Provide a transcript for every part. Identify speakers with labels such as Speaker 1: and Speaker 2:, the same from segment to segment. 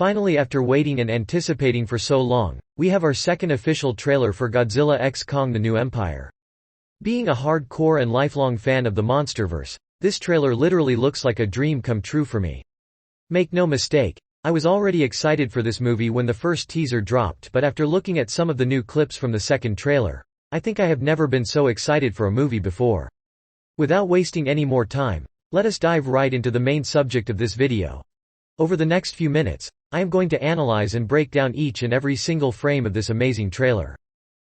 Speaker 1: Finally, after waiting and anticipating for so long, we have our second official trailer for Godzilla X Kong: The New Empire. Being a hardcore and lifelong fan of the Monsterverse, this trailer literally looks like a dream come true for me. Make no mistake, I was already excited for this movie when the first teaser dropped, but after looking at some of the new clips from the second trailer, I think I have never been so excited for a movie before. Without wasting any more time, let us dive right into the main subject of this video. Over the next few minutes, I am going to analyze and break down each and every single frame of this amazing trailer.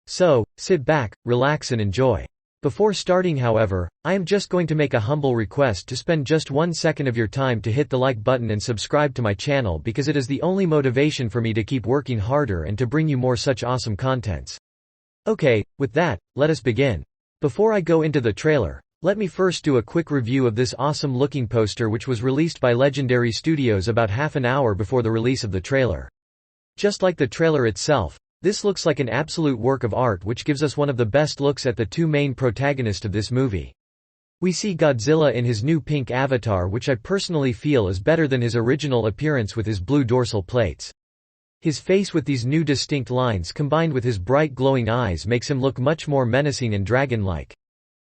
Speaker 1: So, sit back, relax and enjoy. Before starting, however, I am just going to make a humble request to spend just 1 second of your time to hit the like button and subscribe to my channel, because it is the only motivation for me to keep working harder and to bring you more such awesome contents. Okay, with that, let us begin. Before I go into the trailer, let me first do a quick review of this awesome looking poster, which was released by Legendary Studios about half an hour before the release of the trailer. Just like the trailer itself, this looks like an absolute work of art, which gives us one of the best looks at the two main protagonists of this movie. We see Godzilla in his new pink avatar, which I personally feel is better than his original appearance with his blue dorsal plates. His face with these new distinct lines combined with his bright glowing eyes makes him look much more menacing and dragon-like.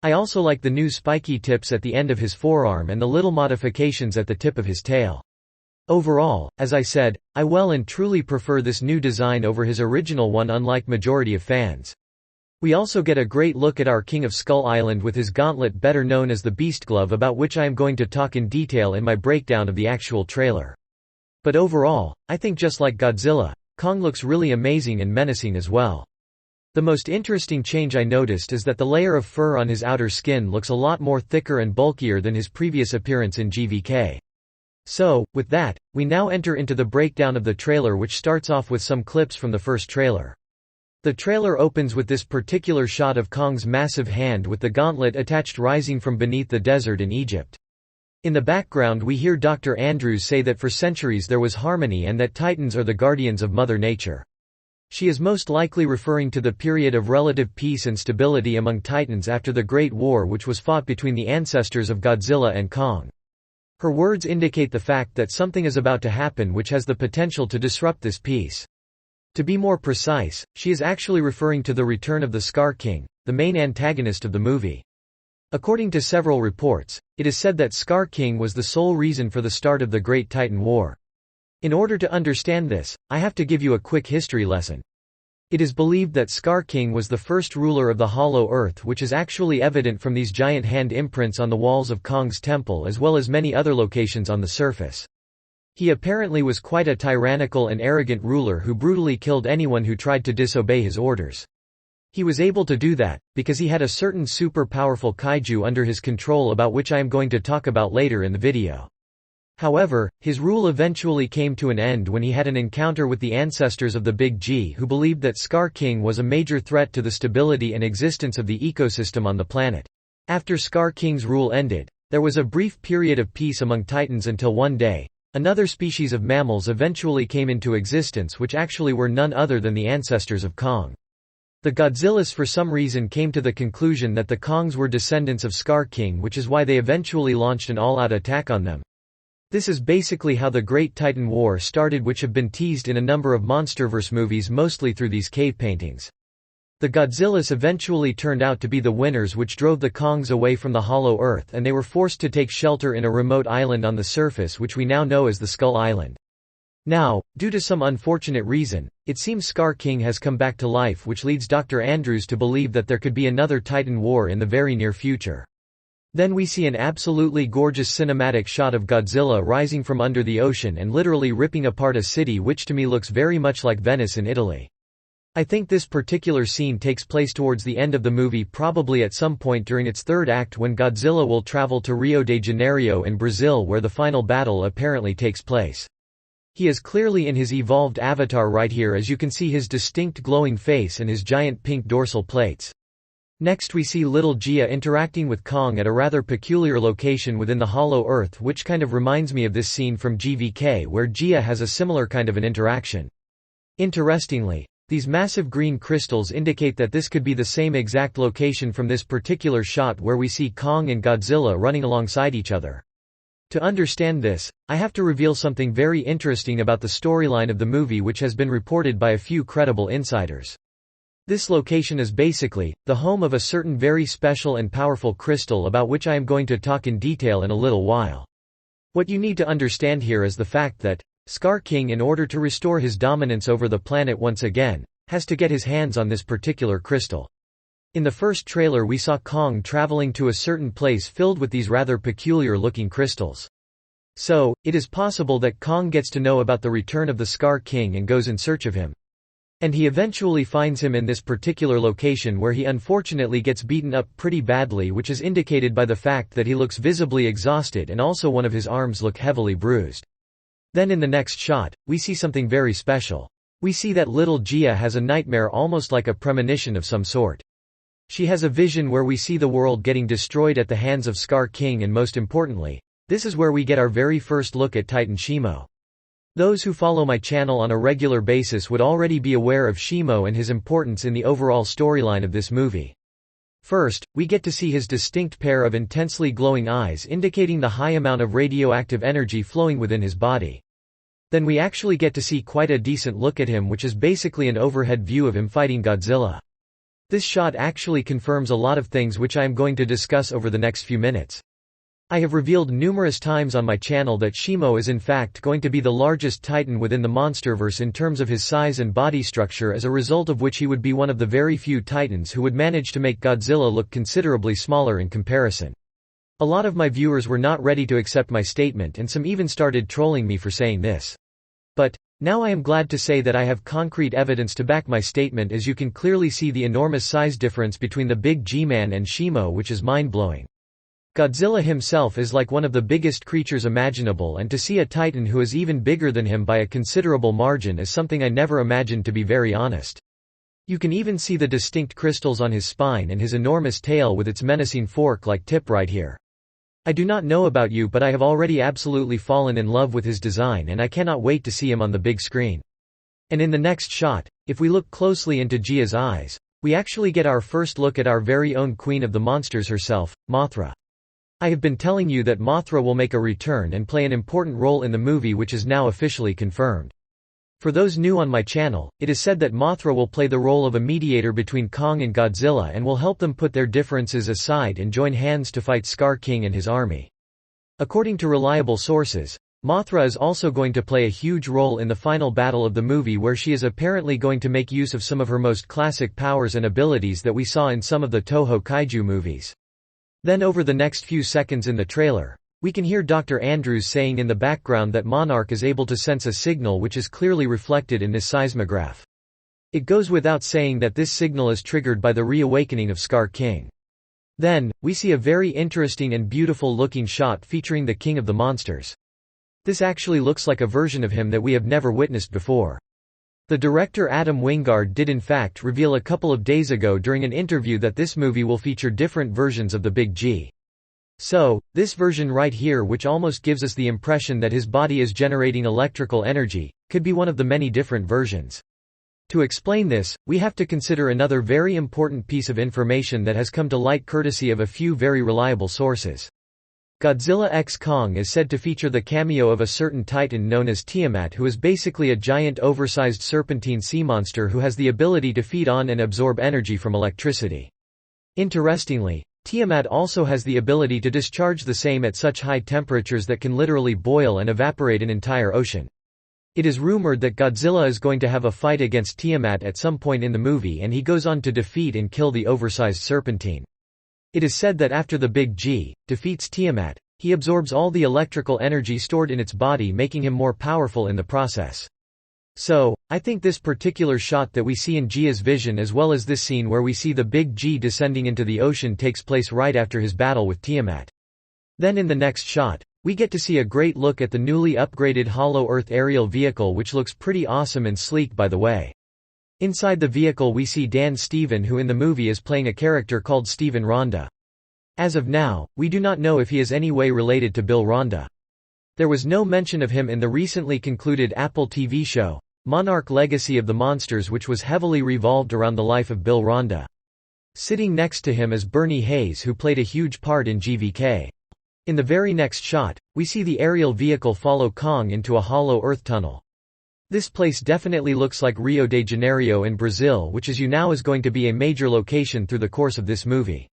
Speaker 1: I also like the new spiky tips at the end of his forearm and the little modifications at the tip of his tail. Overall, as I said, I well and truly prefer this new design over his original one, unlike majority of fans. We also get a great look at our King of Skull Island with his gauntlet, better known as the Beast Glove, about which I am going to talk in detail in my breakdown of the actual trailer. But overall, I think just like Godzilla, Kong looks really amazing and menacing as well. The most interesting change I noticed is that the layer of fur on his outer skin looks a lot more thicker and bulkier than his previous appearance in GVK. So, with that, we now enter into the breakdown of the trailer, which starts off with some clips from the first trailer. The trailer opens with this particular shot of Kong's massive hand with the gauntlet attached rising from beneath the desert in Egypt. In the background we hear Dr. Andrews say that for centuries there was harmony and that Titans are the guardians of Mother Nature. She is most likely referring to the period of relative peace and stability among Titans after the Great War, which was fought between the ancestors of Godzilla and Kong. Her words indicate the fact that something is about to happen which has the potential to disrupt this peace. To be more precise, she is actually referring to the return of the Skar King, the main antagonist of the movie. According to several reports, it is said that Skar King was the sole reason for the start of the Great Titan War. In order to understand this, I have to give you a quick history lesson. It is believed that Skar King was the first ruler of the Hollow Earth, which is actually evident from these giant hand imprints on the walls of Kong's temple as well as many other locations on the surface. He apparently was quite a tyrannical and arrogant ruler who brutally killed anyone who tried to disobey his orders. He was able to do that because he had a certain super powerful kaiju under his control, about which I am going to talk about later in the video. However, his rule eventually came to an end when he had an encounter with the ancestors of the Big G, who believed that Skar King was a major threat to the stability and existence of the ecosystem on the planet. After Skar King's rule ended, there was a brief period of peace among Titans until one day, another species of mammals eventually came into existence, which actually were none other than the ancestors of Kong. The Godzillas for some reason came to the conclusion that the Kongs were descendants of Skar King, which is why they eventually launched an all-out attack on them. This is basically how the Great Titan War started, which have been teased in a number of Monsterverse movies, mostly through these cave paintings. The Godzillas eventually turned out to be the winners, which drove the Kongs away from the Hollow Earth, and they were forced to take shelter in a remote island on the surface which we now know as the Skull Island. Now, due to some unfortunate reason, it seems Skar King has come back to life, which leads Dr. Andrews to believe that there could be another Titan War in the very near future. Then we see an absolutely gorgeous cinematic shot of Godzilla rising from under the ocean and literally ripping apart a city, which to me looks very much like Venice in Italy. I think this particular scene takes place towards the end of the movie, probably at some point during its third act, when Godzilla will travel to Rio de Janeiro in Brazil, where the final battle apparently takes place. He is clearly in his evolved avatar right here, as you can see his distinct glowing face and his giant pink dorsal plates. Next we see little Gia interacting with Kong at a rather peculiar location within the Hollow Earth, which kind of reminds me of this scene from GVK where Gia has a similar kind of an interaction. Interestingly, these massive green crystals indicate that this could be the same exact location from this particular shot where we see Kong and Godzilla running alongside each other. To understand this, I have to reveal something very interesting about the storyline of the movie which has been reported by a few credible insiders. This location is basically the home of a certain very special and powerful crystal about which I am going to talk in detail in a little while. What you need to understand here is the fact that Skar King, in order to restore his dominance over the planet once again, has to get his hands on this particular crystal. In the first trailer we saw Kong traveling to a certain place filled with these rather peculiar-looking crystals. So, it is possible that Kong gets to know about the return of the Skar King and goes in search of him. And he eventually finds him in this particular location where he unfortunately gets beaten up pretty badly, which is indicated by the fact that he looks visibly exhausted and also one of his arms look heavily bruised. Then in the next shot, we see something very special. We see that little Gia has a nightmare, almost like a premonition of some sort. She has a vision where we see the world getting destroyed at the hands of Skar King, and most importantly, this is where we get our very first look at Titan Shimo. Those who follow my channel on a regular basis would already be aware of Shimo and his importance in the overall storyline of this movie. First, we get to see his distinct pair of intensely glowing eyes, indicating the high amount of radioactive energy flowing within his body. Then we actually get to see quite a decent look at him, which is basically an overhead view of him fighting Godzilla. This shot actually confirms a lot of things which I am going to discuss over the next few minutes. I have revealed numerous times on my channel that Shimo is in fact going to be the largest Titan within the Monsterverse in terms of his size and body structure, as a result of which he would be one of the very few Titans who would manage to make Godzilla look considerably smaller in comparison. A lot of my viewers were not ready to accept my statement, and some even started trolling me for saying this. But now I am glad to say that I have concrete evidence to back my statement, as you can clearly see the enormous size difference between the big G-Man and Shimo, which is mind-blowing. Godzilla himself is like one of the biggest creatures imaginable, and to see a Titan who is even bigger than him by a considerable margin is something I never imagined, to be very honest. You can even see the distinct crystals on his spine and his enormous tail with its menacing fork-like tip right here. I do not know about you, but I have already absolutely fallen in love with his design, and I cannot wait to see him on the big screen. And in the next shot, if we look closely into Gia's eyes, we actually get our first look at our very own queen of the monsters herself, Mothra. I have been telling you that Mothra will make a return and play an important role in the movie, which is now officially confirmed. For those new on my channel, it is said that Mothra will play the role of a mediator between Kong and Godzilla and will help them put their differences aside and join hands to fight Skar King and his army. According to reliable sources, Mothra is also going to play a huge role in the final battle of the movie, where she is apparently going to make use of some of her most classic powers and abilities that we saw in some of the Toho kaiju movies. Then over the next few seconds in the trailer, we can hear Dr. Andrews saying in the background that Monarch is able to sense a signal which is clearly reflected in this seismograph. It goes without saying that this signal is triggered by the reawakening of Skar King. Then, we see a very interesting and beautiful looking shot featuring the King of the Monsters. This actually looks like a version of him that we have never witnessed before. The director Adam Wingard did in fact reveal a couple of days ago during an interview that this movie will feature different versions of the Big G. So, this version right here, which almost gives us the impression that his body is generating electrical energy, could be one of the many different versions. To explain this, we have to consider another very important piece of information that has come to light courtesy of a few very reliable sources. Godzilla X Kong is said to feature the cameo of a certain Titan known as Tiamat, who is basically a giant oversized serpentine sea monster who has the ability to feed on and absorb energy from electricity. Interestingly, Tiamat also has the ability to discharge the same at such high temperatures that can literally boil and evaporate an entire ocean. It is rumored that Godzilla is going to have a fight against Tiamat at some point in the movie, and he goes on to defeat and kill the oversized serpentine. It is said that after the Big G defeats Tiamat, he absorbs all the electrical energy stored in its body, making him more powerful in the process. So, I think this particular shot that we see in Gia's vision, as well as this scene where we see the Big G descending into the ocean, takes place right after his battle with Tiamat. Then in the next shot, we get to see a great look at the newly upgraded Hollow Earth aerial vehicle, which looks pretty awesome and sleek, by the way. Inside the vehicle we see Dan Stephen, who in the movie is playing a character called Stephen Rhonda. As of now, we do not know if he is any way related to Bill Rhonda. There was no mention of him in the recently concluded Apple TV show, Monarch: Legacy of the Monsters, which was heavily revolved around the life of Bill Rhonda. Sitting next to him is Bernie Hayes, who played a huge part in GVK. In the very next shot, we see the aerial vehicle follow Kong into a hollow earth tunnel. This place definitely looks like Rio de Janeiro in Brazil, which as you now is going to be a major location through the course of this movie.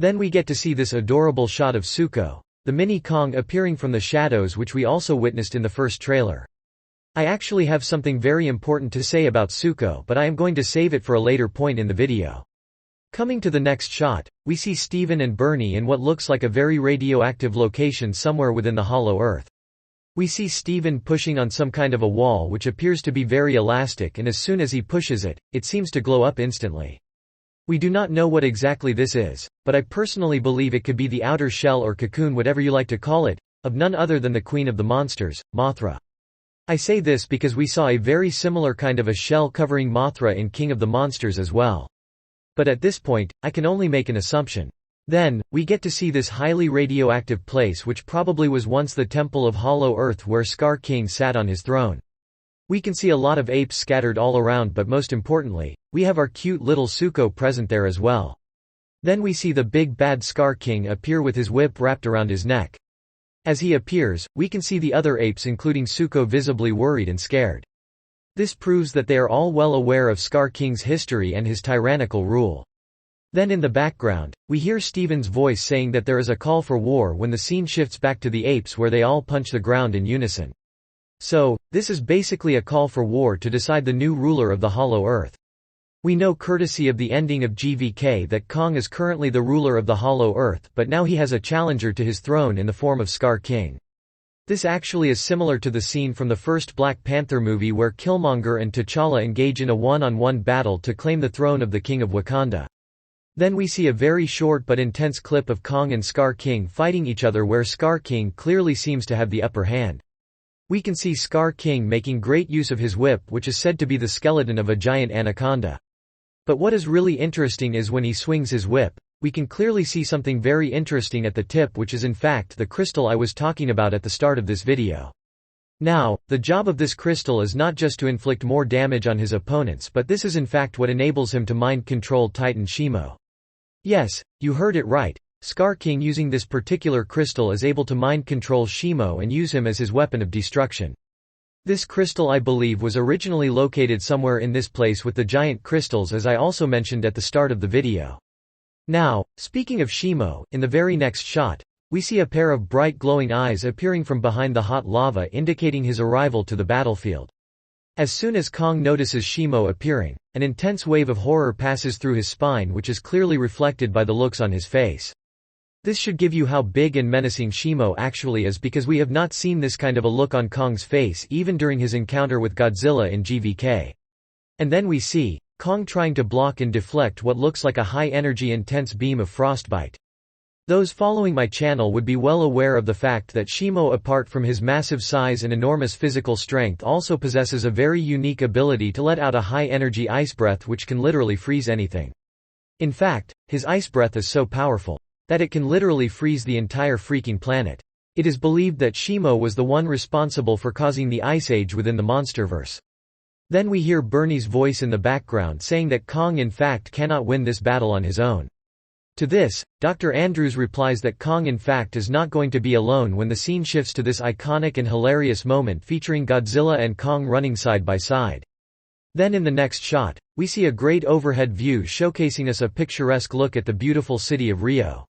Speaker 1: Then we get to see this adorable shot of Zuko, the mini Kong appearing from the shadows, which we also witnessed in the first trailer. I actually have something very important to say about Zuko, but I am going to save it for a later point in the video. Coming to the next shot, we see Steven and Bernie in what looks like a very radioactive location somewhere within the hollow earth. We see Steven pushing on some kind of a wall which appears to be very elastic, and as soon as he pushes it, it seems to glow up instantly. We do not know what exactly this is, but I personally believe it could be the outer shell or cocoon, whatever you like to call it, of none other than the Queen of the Monsters, Mothra. I say this because we saw a very similar kind of a shell covering Mothra in King of the Monsters as well. But at this point, I can only make an assumption. Then, we get to see this highly radioactive place which probably was once the Temple of Hollow Earth where Skar King sat on his throne. We can see a lot of apes scattered all around, but most importantly, we have our cute little Zuko present there as well. Then we see the big bad Skar King appear with his whip wrapped around his neck. As he appears, we can see the other apes including Zuko visibly worried and scared. This proves that they are all well aware of Skar King's history and his tyrannical rule. Then in the background, we hear Steven's voice saying that there is a call for war when the scene shifts back to the apes where they all punch the ground in unison. So, this is basically a call for war to decide the new ruler of the Hollow Earth. We know courtesy of the ending of GVK that Kong is currently the ruler of the Hollow Earth, but now he has a challenger to his throne in the form of Skar King. This actually is similar to the scene from the first Black Panther movie where Killmonger and T'Challa engage in a one-on-one battle to claim the throne of the King of Wakanda. Then we see a very short but intense clip of Kong and Skar King fighting each other where Skar King clearly seems to have the upper hand. We can see Skar King making great use of his whip, which is said to be the skeleton of a giant anaconda. But what is really interesting is when he swings his whip, we can clearly see something very interesting at the tip, which is in fact the crystal I was talking about at the start of this video. Now, the job of this crystal is not just to inflict more damage on his opponents, but this is in fact what enables him to mind control Titan Shimo. Yes, you heard it right. Skar King using this particular crystal is able to mind control Shimo and use him as his weapon of destruction. This crystal I believe was originally located somewhere in this place with the giant crystals, as I also mentioned at the start of the video. Now, speaking of Shimo, in the very next shot, we see a pair of bright glowing eyes appearing from behind the hot lava indicating his arrival to the battlefield. As soon as Kong notices Shimo appearing, an intense wave of horror passes through his spine, which is clearly reflected by the looks on his face. This should give you how big and menacing Shimo actually is, because we have not seen this kind of a look on Kong's face even during his encounter with Godzilla in GVK. And then we see Kong trying to block and deflect what looks like a high-energy intense beam of frostbite. Those following my channel would be well aware of the fact that Shimo, apart from his massive size and enormous physical strength, also possesses a very unique ability to let out a high-energy ice breath which can literally freeze anything. In fact, his ice breath is so powerful that it can literally freeze the entire freaking planet. It is believed that Shimo was the one responsible for causing the Ice Age within the Monsterverse. Then we hear Bernie's voice in the background saying that Kong in fact cannot win this battle on his own. To this, Dr. Andrews replies that Kong in fact is not going to be alone when the scene shifts to this iconic and hilarious moment featuring Godzilla and Kong running side by side. Then in the next shot, we see a great overhead view showcasing us a picturesque look at the beautiful city of Rio.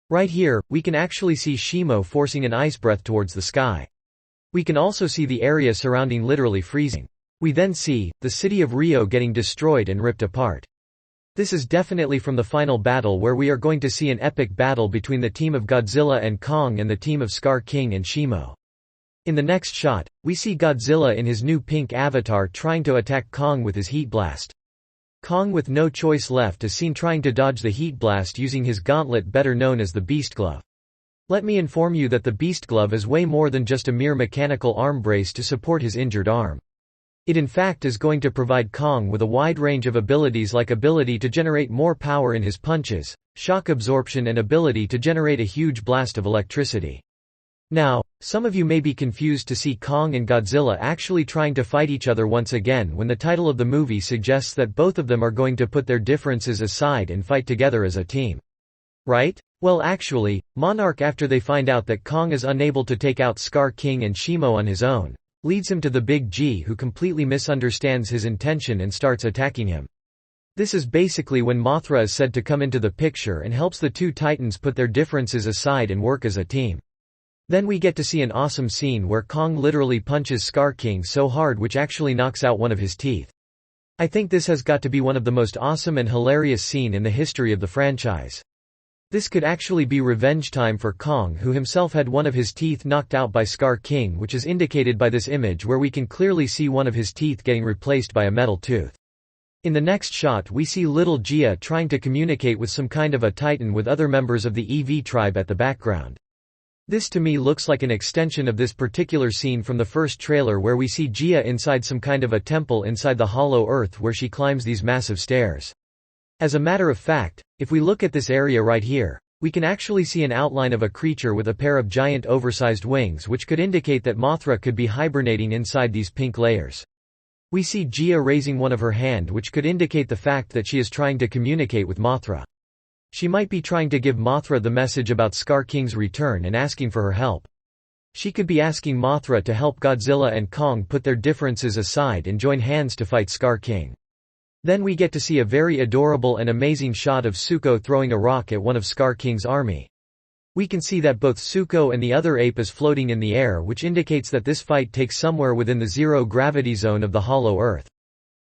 Speaker 1: Right here, we can actually see Shimo forcing an ice breath towards the sky. We can also see the area surrounding literally freezing. We then see the city of Rio getting destroyed and ripped apart. This is definitely from the final battle, where we are going to see an epic battle between the team of Godzilla and Kong and the team of Skar King and Shimo. In the next shot, we see Godzilla in his new pink avatar trying to attack Kong with his heat blast. Kong, with no choice left, is seen trying to dodge the heat blast using his gauntlet, better known as the Beast Glove. Let me inform you that the Beast Glove is way more than just a mere mechanical arm brace to support his injured arm. It in fact is going to provide Kong with a wide range of abilities, like ability to generate more power in his punches, shock absorption, and ability to generate a huge blast of electricity. Now, some of you may be confused to see Kong and Godzilla actually trying to fight each other once again, when the title of the movie suggests that both of them are going to put their differences aside and fight together as a team. Right? Well actually, Monarch, after they find out that Kong is unable to take out Skar King and Shimo on his own, leads him to the Big G, who completely misunderstands his intention and starts attacking him. This is basically when Mothra is said to come into the picture and helps the two titans put their differences aside and work as a team. Then we get to see an awesome scene where Kong literally punches Skar King so hard which actually knocks out one of his teeth. I think this has got to be one of the most awesome and hilarious scene in the history of the franchise. This could actually be revenge time for Kong, who himself had one of his teeth knocked out by Skar King, which is indicated by this image where we can clearly see one of his teeth getting replaced by a metal tooth. In the next shot we see little Gia trying to communicate with some kind of a titan with other members of the EV tribe at the background. This to me looks like an extension of this particular scene from the first trailer where we see Gia inside some kind of a temple inside the hollow earth where she climbs these massive stairs. As a matter of fact, if we look at this area right here, we can actually see an outline of a creature with a pair of giant oversized wings, which could indicate that Mothra could be hibernating inside these pink layers. We see Gia raising one of her hand, which could indicate the fact that she is trying to communicate with Mothra. She might be trying to give Mothra the message about Skar King's return and asking for her help. She could be asking Mothra to help Godzilla and Kong put their differences aside and join hands to fight Skar King. Then we get to see a very adorable and amazing shot of Zuko throwing a rock at one of Skar King's army. We can see that both Zuko and the other ape is floating in the air, which indicates that this fight takes somewhere within the zero-gravity zone of the hollow earth.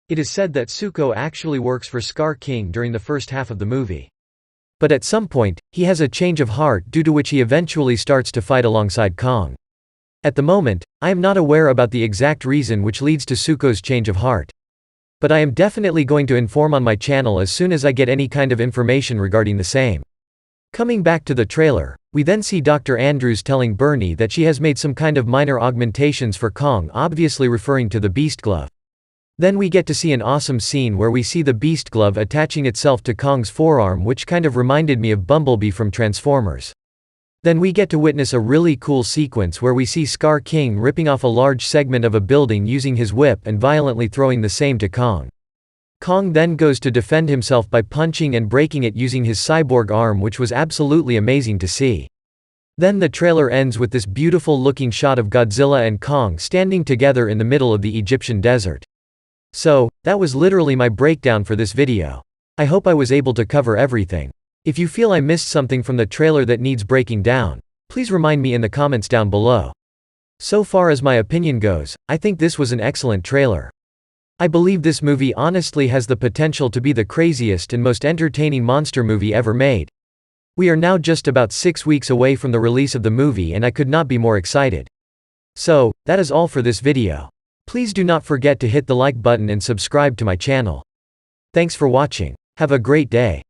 Speaker 1: It is said that Zuko actually works for Skar King during the first half of the movie. But at some point, he has a change of heart due to which he eventually starts to fight alongside Kong. At the moment, I am not aware about the exact reason which leads to Zuko's change of heart. But I am definitely going to inform on my channel as soon as I get any kind of information regarding the same. Coming back to the trailer, we then see Dr. Andrews telling Bernie that she has made some kind of minor augmentations for Kong, obviously referring to the Beast Glove. Then we get to see an awesome scene where we see the Beast Glove attaching itself to Kong's forearm, which kind of reminded me of Bumblebee from Transformers. Then we get to witness a really cool sequence where we see Skar King ripping off a large segment of a building using his whip and violently throwing the same to Kong. Kong then goes to defend himself by punching and breaking it using his cyborg arm, which was absolutely amazing to see. Then the trailer ends with this beautiful looking shot of Godzilla and Kong standing together in the middle of the Egyptian desert. So, that was literally my breakdown for this video. I hope I was able to cover everything. If you feel I missed something from the trailer that needs breaking down, please remind me in the comments down below. So far as my opinion goes, I think this was an excellent trailer. I believe this movie honestly has the potential to be the craziest and most entertaining monster movie ever made. We are now just about 6 weeks away from the release of the movie and I could not be more excited. So, that is all for this video. Please do not forget to hit the like button and subscribe to my channel. Thanks for watching. Have a great day.